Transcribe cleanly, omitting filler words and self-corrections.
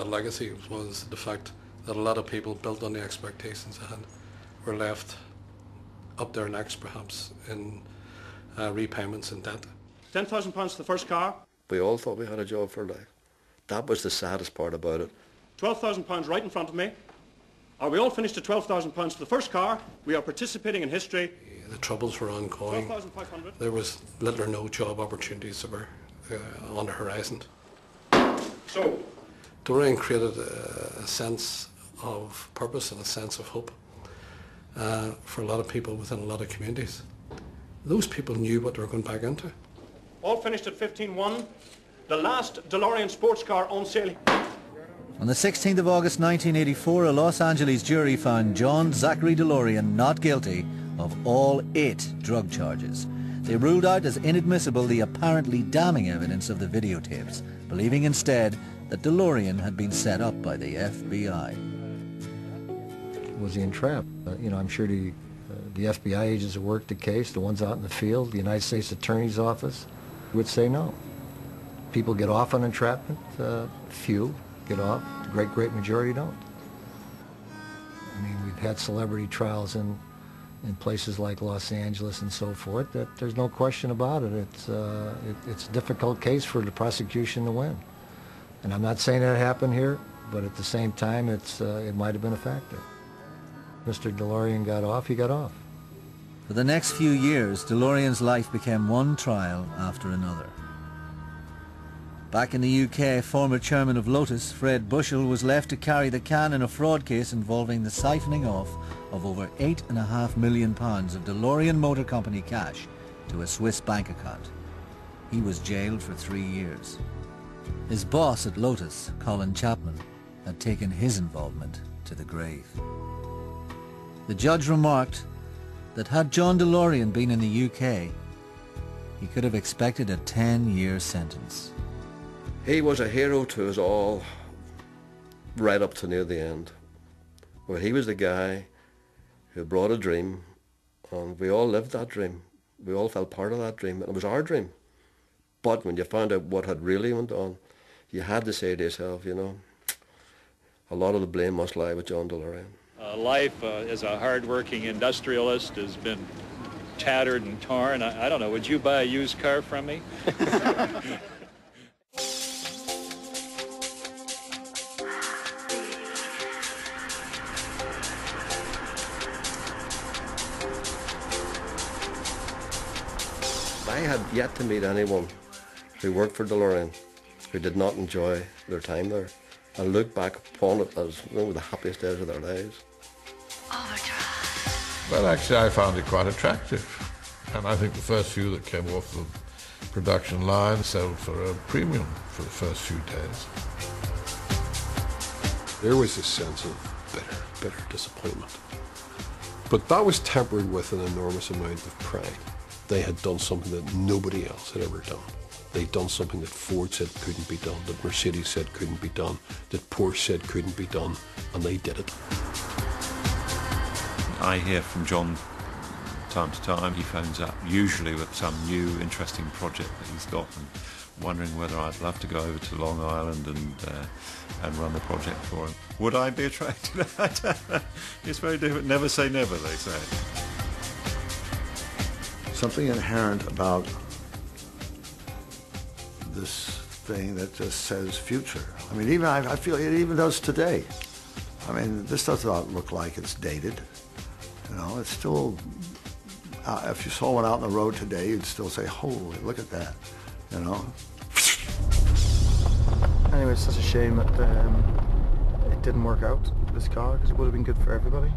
The legacy was the fact that a lot of people, built on the expectations they had, were left up their necks perhaps in repayments and debt. £10,000 for the first car. We all thought we had a job for life. That was the saddest part about it. £12,000 right in front of me. Are we all finished at £12,000 for the first car? We are participating in history. The troubles were ongoing. 12,500. There was little or no job opportunities that were on the horizon. So, DeLorean created a sense of purpose and a sense of hope for a lot of people within a lot of communities. Those people knew what they were going back into. all finished at 15-1. The last DeLorean sports car on sale. On the 16th of August 1984, a Los Angeles jury found John Zachary DeLorean not guilty of all 8 drug charges. They ruled out as inadmissible the apparently damning evidence of the videotapes, believing instead that DeLorean had been set up by the FBI. Was he entrapped? I'm sure the FBI agents who worked the case, the ones out in the field, the United States Attorney's Office, would say no. People get off on entrapment, few get off, the great majority don't. I mean, we've had celebrity trials in places like Los Angeles and so forth, that there's no question about it. It's a difficult case for the prosecution to win. And I'm not saying that happened here, but at the same time, it might have been a factor. Mr. DeLorean got off, he got off. For the next few years, DeLorean's life became one trial after another. Back in the UK, former chairman of Lotus, Fred Bushell, was left to carry the can in a fraud case involving the siphoning off of over £8.5 million of DeLorean Motor Company cash to a Swiss bank account. He was jailed for 3 years. His boss at Lotus, Colin Chapman, had taken his involvement to the grave. The judge remarked that had John DeLorean been in the UK, he could have expected a 10-year sentence. He was a hero to us all right up to near the end. Well, he was the guy who brought a dream, and we all lived that dream. We all felt part of that dream, and it was our dream. But when you found out what had really went on, you had to say to yourself, a lot of the blame must lie with John DeLorean. Life as a hard-working industrialist has been tattered and torn. I don't know, would you buy a used car from me? I had yet to meet anyone who worked for DeLorean who did not enjoy their time there and look back upon it as one of the happiest days of their lives. Well, actually, I found it quite attractive. And I think the first few that came off the production line sold for a premium for the first few days. There was a sense of bitter disappointment. But that was tempered with an enormous amount of pride. They had done something that nobody else had ever done. They'd done something that Ford said couldn't be done, that Mercedes said couldn't be done, that Porsche said couldn't be done, and they did it. I hear from John time to time. He phones up, usually with some new interesting project that he's got, and wondering whether I'd love to go over to Long Island and run the project for him. Would I be attracted? It's very different. Never say never, they say. Something inherent about this thing that just says future. I mean, even I feel it even does today. I mean, this does not look like it's dated. It's still, if you saw one out on the road today, you'd still say, holy, look at that, Anyway, it's such a shame that it didn't work out, this car, because it would have been good for everybody.